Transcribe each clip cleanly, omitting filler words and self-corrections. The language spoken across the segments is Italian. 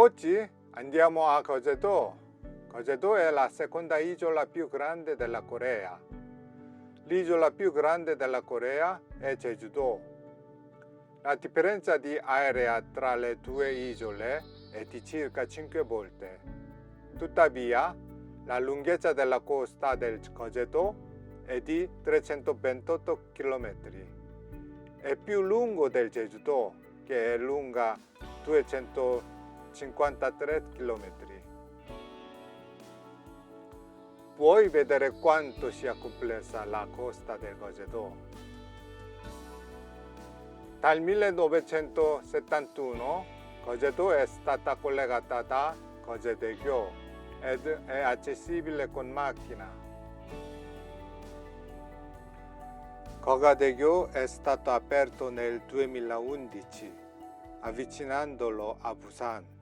Oggi andiamo a Cojedo. Cojedo è la seconda isola più grande della Corea. L'isola più grande della Corea è Jeju-do. La differenza di area tra le due isole è di circa 5 volte. Tuttavia, la lunghezza della costa del Cojedo è di 328 km. È più lungo del Jeju-do, che è lunga 253 km. Puoi vedere quanto sia complessa la costa del Cojedo. Dal 1971 Cojedo è stata collegata da Cojedae-gyo ed è accessibile con macchina. Kogadae-gyo è stato aperto nel 2011, avvicinandolo a Busan.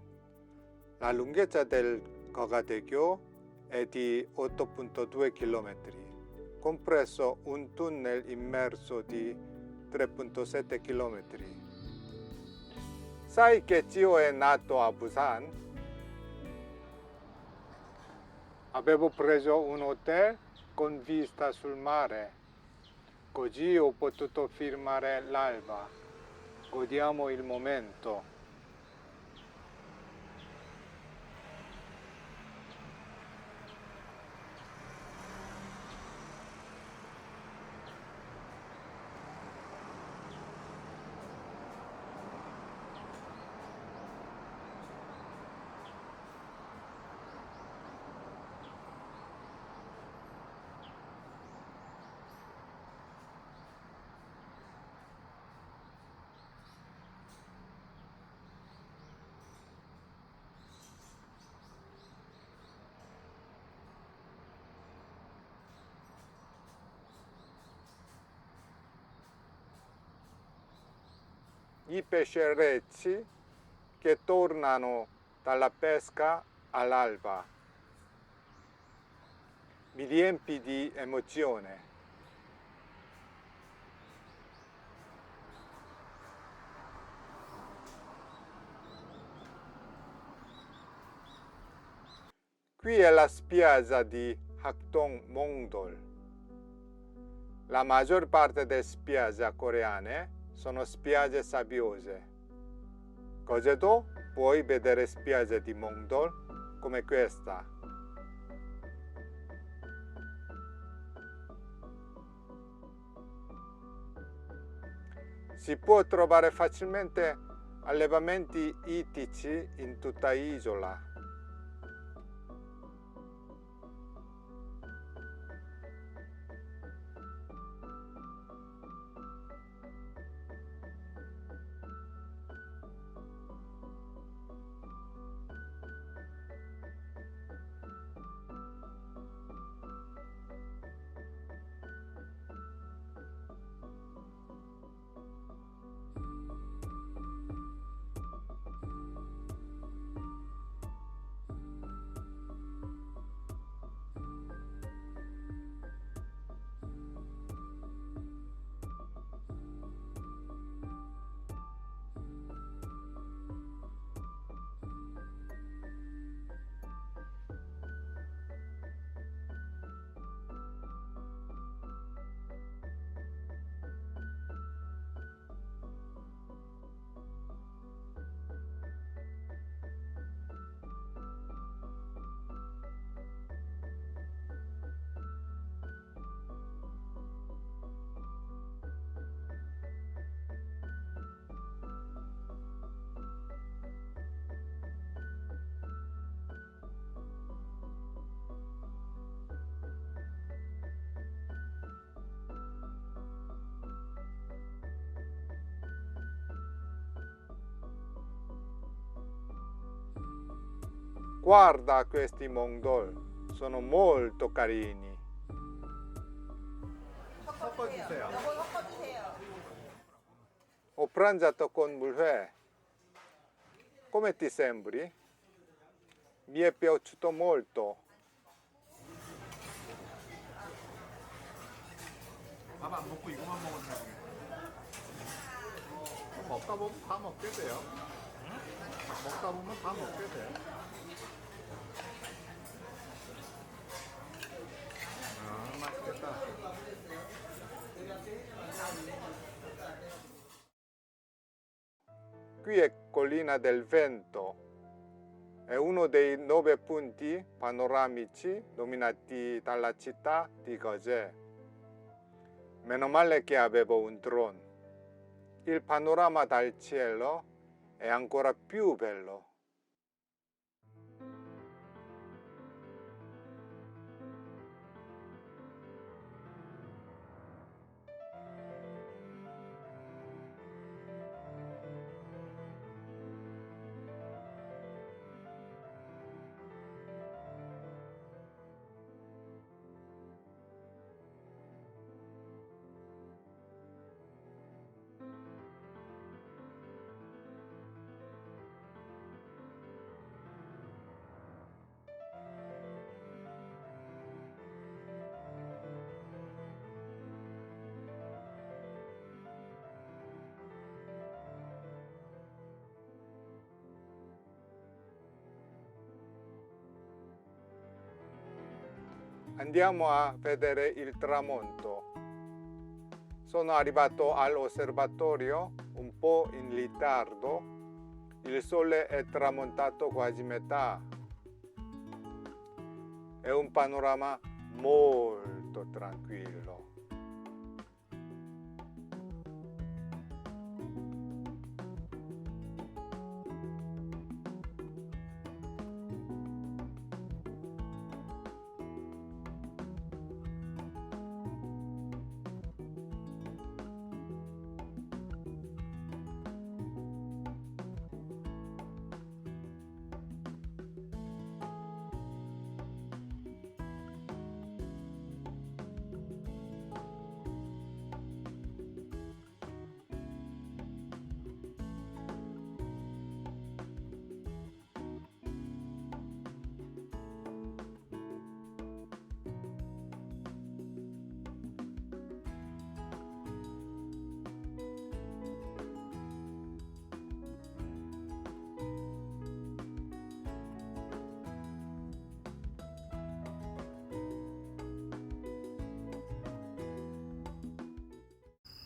La lunghezza del Kogadae-gyo è di 8,2 km, compreso un tunnel immerso di 3,7 km. Sai che zio è nato a Busan? Avevo preso un hotel con vista sul mare, così ho potuto filmare l'alba. Godiamo il momento. I pescerecci che tornano dalla pesca all'alba. Mi riempi di emozione. Qui è la spiaggia di Hakdong-mongdol. La maggior parte delle spiagge coreane sono spiagge sabbiose. Cojedo puoi vedere spiagge di Mongdol come questa. Si può trovare facilmente allevamenti ittici in tutta l'isola. Guarda questi Mongdol, sono molto carini. 섞어주세요. 이거 섞어주세요. Ho pranzato con Mul회. Come ti sembri? Mi è piaciuto molto. 밥 안 먹고 이거만 먹었나 보네. 먹다 보면 다 먹게 돼요. 먹다 보면 다 먹게 돼. 아, 맛있겠다. Qui è Collina del Vento, è uno dei 9 punti panoramici nominati dalla città di Gozè. Meno male che avevo un drone. Il panorama dal cielo è ancora più bello. Andiamo a vedere il tramonto. Sono arrivato all'osservatorio un po' in ritardo. Il sole è tramontato quasi metà. È un panorama molto tranquillo.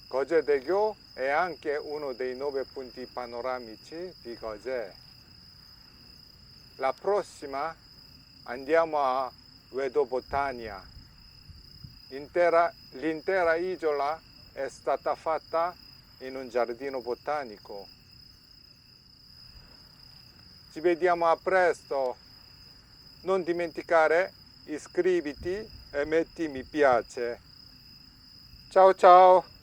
Gozè-Daegyo è anche uno dei 9 punti panoramici di Gozè. La prossima andiamo a Wedobotania. L'intera isola è stata fatta in un giardino botanico. Ci vediamo a presto. Non dimenticare, iscriviti e metti mi piace. Ciao ciao!